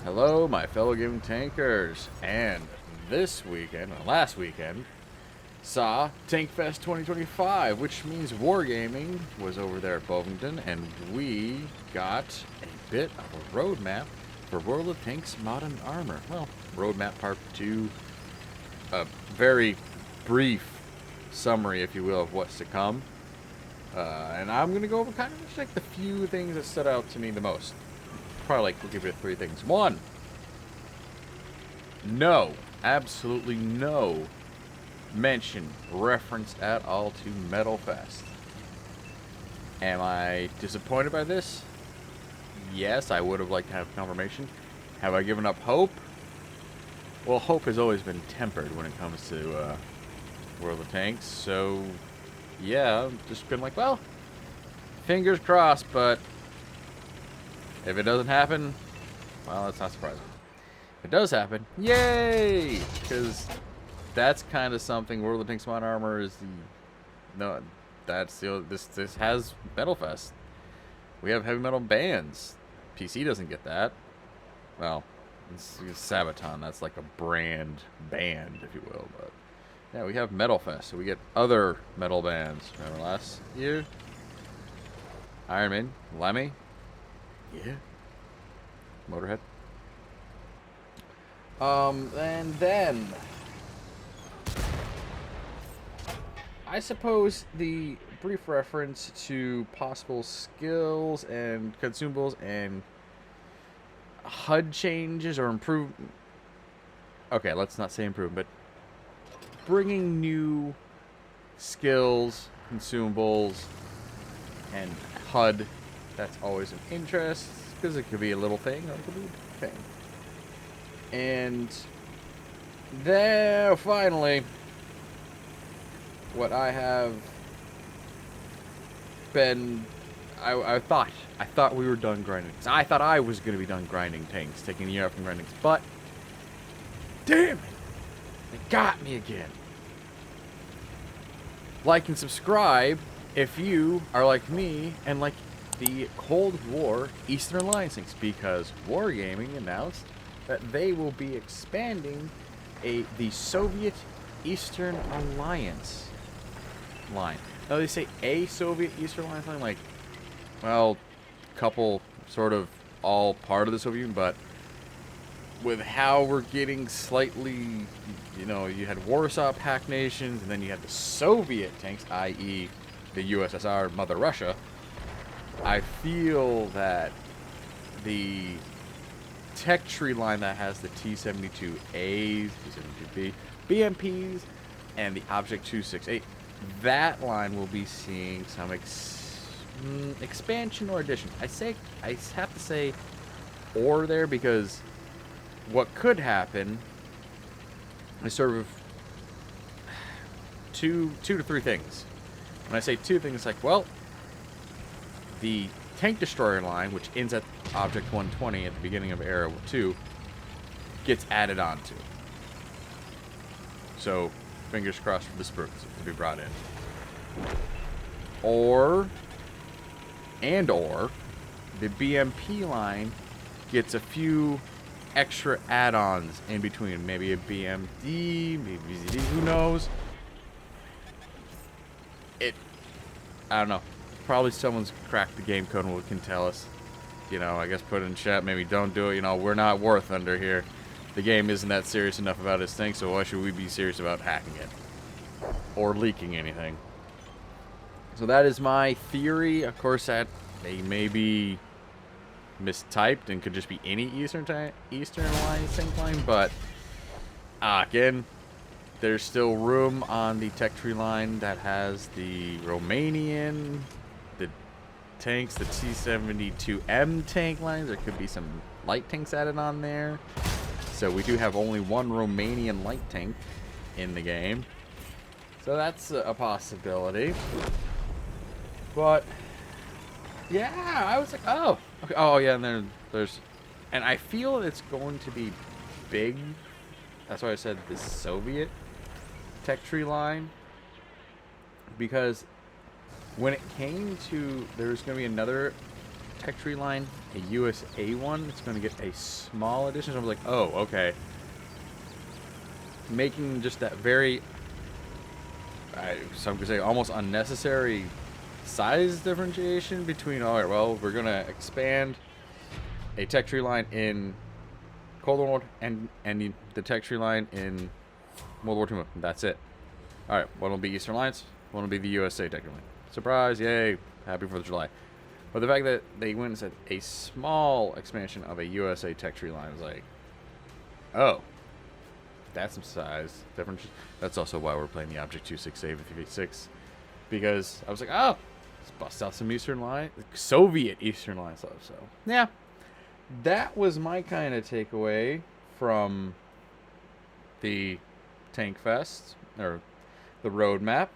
Hello, my fellow gaming tankers, and this weekend, last weekend, saw TankFest 2025, which means Wargaming was over there at Bovington, and we got a bit of a roadmap for World of Tanks Modern Armor. Well, roadmap part 2, a very brief summary, if you will, of what's to come. And I'm going to go over kind of just like the few things that stood out to me the most. Probably we'll give you 3 things. 1, no, absolutely no mention, reference at all to Metal Fest. Am I disappointed by this? Yes, I would have liked to have confirmation. Have I given up hope? Well, hope has always been tempered when it comes to World of Tanks, so yeah, I've just been like, well, fingers crossed, but if it doesn't happen, well, that's not surprising. If it does happen, yay! Because that's kind of something. World of Tanks Modern Armor is the this has Metal Fest. We have heavy metal bands. PC doesn't get that. Well, it's Sabaton. That's like a band, if you will. But yeah, we have Metal Fest, so we get other metal bands. Remember last year? Iron Maiden, Lemmy. Yeah. Motorhead. And then I suppose the brief reference to possible skills and consumables and HUD changes or improve. Okay, let's not say improve, but bringing new skills, consumables, and HUD. That's always an interest, because it could be a little thing or it could be a big thing. And there, finally, what I have been, I thought we were done grinding. I thought I was going to be done grinding tanks, taking a year off from grinding, but damn it, they got me again. Like and subscribe if you are like me and like the Cold War Eastern Alliance things, because Wargaming announced that they will be expanding the Soviet Eastern Alliance line. Now they say a Soviet Eastern Alliance line, like, well, couple sort of all part of the Soviet Union, but with how we're getting slightly, you know, you had Warsaw Pact nations, and then you had the Soviet tanks, i.e. the USSR, Mother Russia. I feel that the tech tree line that has the T-72As, T-72B, BMPs, and the Object 268, that line will be seeing some expansion or addition. I have to say or there, because what could happen is sort of two to three things. When I say 2 things, like, well, the tank destroyer line, which ends at Object 120 at the beginning of Era 2, gets added onto. So, fingers crossed for the Spruks to be brought in. Or the BMP line gets a few extra add-ons in between. Maybe a BMD, maybe VZD, who knows? I don't know. Probably someone's cracked the game code and can tell us. You know, I guess put it in chat. Maybe don't do it. You know, we're not War Thunder here. The game isn't that serious enough about its thing, so why should we be serious about hacking it? Or leaking anything? So that is my theory. Of course, that they may be mistyped and could just be any Eastern Alliance tank line, but again, there's still room on the tech tree line that has the Romanian, the tanks, the T-72M tank lines. There could be some light tanks added on there. So we do have only one Romanian light tank in the game. So that's a possibility. But yeah, I was like, oh, okay. Oh yeah, and there's, and I feel it's going to be big. That's why I said the Soviet tech tree line, because when it came to, there's going to be another tech tree line, a USA one. It's going to get a small addition. So I was like, oh, okay. Making just that very, some could say, almost unnecessary size differentiation between, all right, well, we're going to expand a tech tree line in Cold War and the tech tree line in World War II. That's it. All right, one will be Eastern Alliance, one will be the USA tech tree line. Surprise, yay, happy 4th of July. But the fact that they went and said a small expansion of a USA tech tree line was like, oh, that's some size difference. That's also why we're playing the Object 268 with 386, because I was like, oh, let's bust out some Eastern line, Soviet Eastern line stuff. So yeah, that was my kind of takeaway from the Tank Fest, or the roadmap.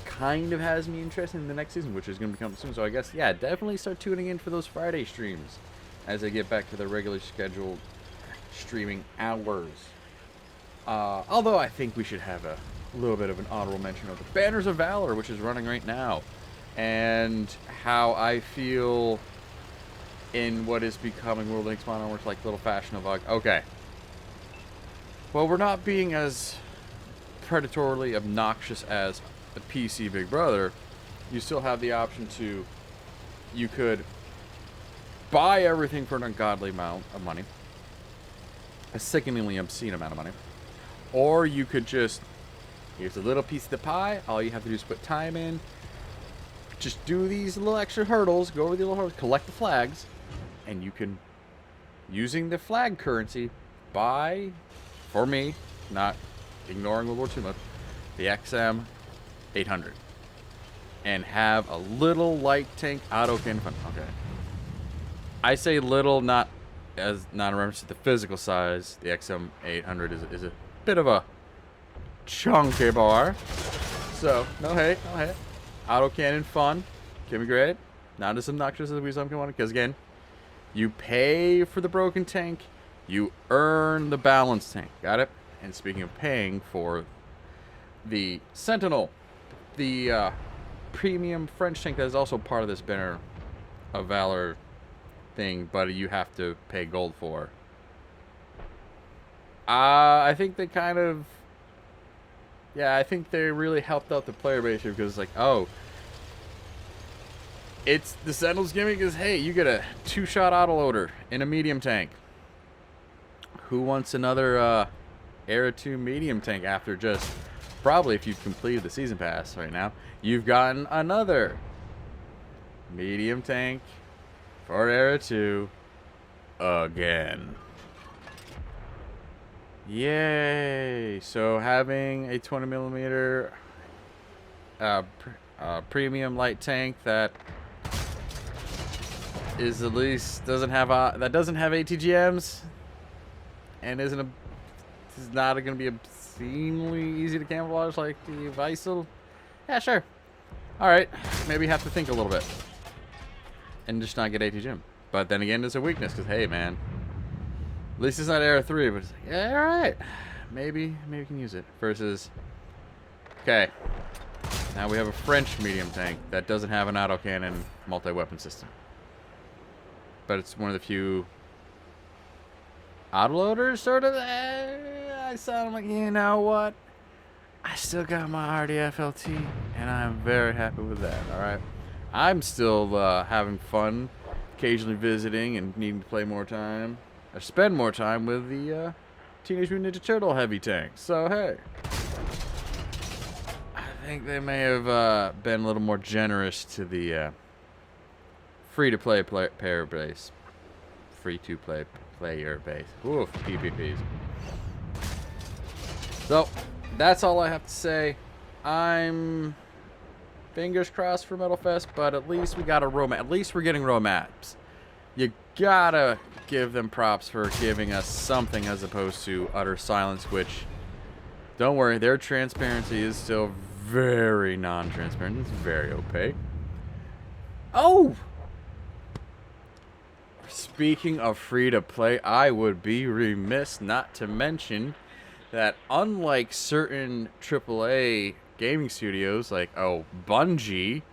Kind of has me interested in the next season, which is going to come soon. So I guess, yeah, definitely start tuning in for those Friday streams as they get back to their regularly scheduled streaming hours. Although I think we should have a little bit of an honorable mention of the Banners of Valor, which is running right now, and how I feel in what is becoming World Links Modern, where it's like little fashion of like, okay, well, we're not being as predatorily obnoxious as a PC Big Brother. You still have the option to, you could buy everything for an ungodly amount of money, a sickeningly obscene amount of money, or you could just, here's a little piece of the pie, all you have to do is put time in, just do these little extra hurdles, go over the little hurdles, collect the flags, and you can, using the flag currency, buy, for me, not ignoring World War II mode, the XM 800, and have a little light tank auto cannon fun. Okay, I say little, not as not in reference to the physical size. The XM 800 is a bit of a chunky bar, so no hate, no hate. Auto cannon fun can be great, not as obnoxious as we some can want, because again, you pay for the broken tank, you earn the balanced tank. Got it? And speaking of paying for the Sentinel, the premium French tank that is also part of this Banner of Valor thing, but you have to pay gold for. I think they kind of, yeah, I think they really helped out the player base here, because it's like, oh, it's the Sentinel's gimmick is, hey, you get a 2-shot autoloader in a medium tank. Who wants another Era 2 medium tank after just, probably if you've completed the season pass right now, you've gotten another medium tank for Era 2 again. Yay! So having a 20mm premium light tank that is at least doesn't have ATGMs and is not going to be obscenely easy to camouflage like the Weissel. Yeah, sure. All right, maybe have to think a little bit and just not get ATGM. But then again, it's a weakness, because hey, man, at least it's not Era 3, but it's like, yeah, all right, maybe we can use it. Versus, okay, now we have a French medium tank that doesn't have an autocannon multi-weapon system, but it's one of the few autoloaders, sort of. I saw them like, you know what? I still got my RDF LT, and I'm very happy with that. All right, I'm still having fun, occasionally visiting and needing to play more time. I spend more time with the Teenage Mutant Ninja Turtle heavy tank. So hey, I think they may have been a little more generous to the free-to-play player base. Free-to-play player base. Oof, PPPs. So, that's all I have to say. I'm fingers crossed for Metal Fest, but at least we got a roadmap. At least we're getting roadmaps. You gotta give them props for giving us something as opposed to utter silence, which, don't worry, their transparency is still very non-transparent. It's very opaque. Oh! Speaking of free-to-play, I would be remiss not to mention that unlike certain AAA gaming studios like, oh, Bungie,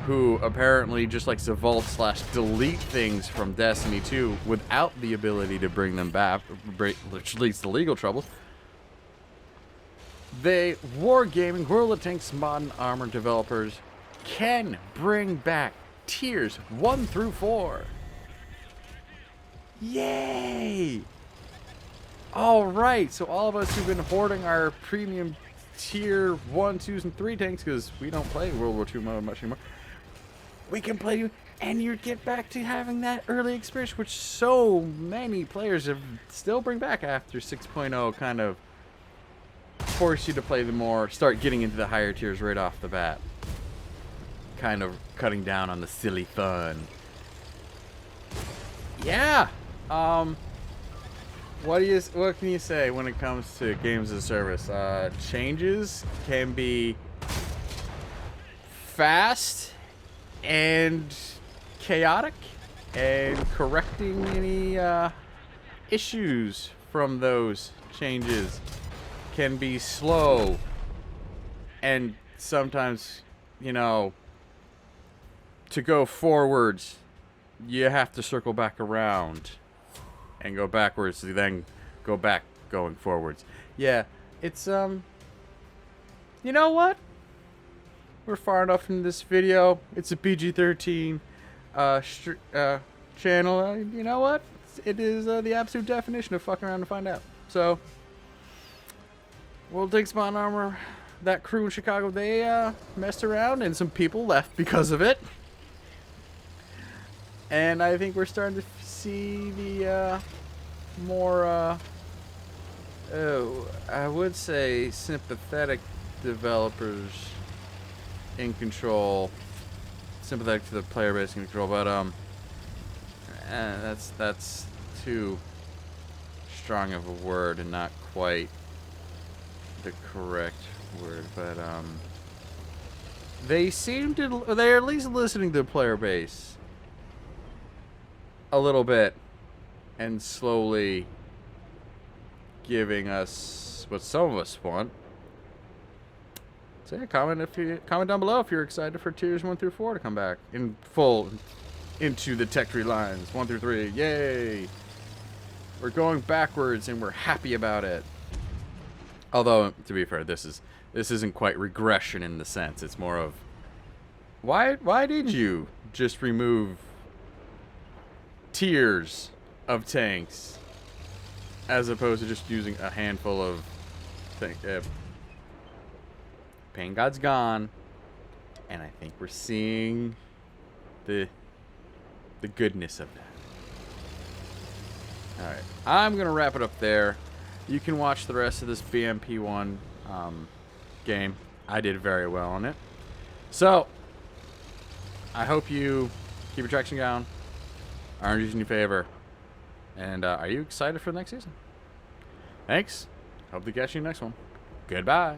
who apparently just likes to vault/delete things from Destiny 2 without the ability to bring them back, which leads to legal trouble. They, Wargaming, World of Tanks Modern Armor developers, can bring back tiers 1 through 4. Yay! Alright, so all of us who've been hoarding our premium tier 1, 2s, and 3 tanks, because we don't play World War II mode much anymore, we can play you, and you get back to having that early experience, which so many players have still bring back after 6.0 kind of force you to play the more, start getting into the higher tiers right off the bat. Kind of cutting down on the silly fun. Yeah. What can you say when it comes to games as a service? Changes can be fast and chaotic, and correcting any issues from those changes can be slow, and sometimes, you know, to go forwards, you have to circle back around and go backwards to then go back going forwards. Yeah, it's, you know what? We're far enough in this video. It's a PG-13 channel. You know what? It is the absolute definition of fucking around to find out. So, World Tanks Modern Armor, that crew in Chicago, they messed around and some people left because of it. And I think we're starting to see the more, I would say, sympathetic developers in control. Sympathetic to the player base in control, but that's too strong of a word and not quite the correct word. But they're at least listening to the player base a little bit and slowly giving us what some of us want. So yeah, comment down below if you're excited for tiers 1 through 4 to come back in full into the tech tree lines. 1 through 3, yay! We're going backwards and we're happy about it. Although, to be fair, this isn't quite regression in the sense. It's more of why did you just remove tiers of tanks as opposed to just using a handful of things? Pain God's gone, and I think we're seeing the goodness of that. Alright, I'm gonna wrap it up there. You can watch the rest of this BMP1 game. I did very well on it. So, I hope you keep your traction down, RNG's in your favor, and are you excited for the next season? Thanks. Hope to catch you next one. Goodbye.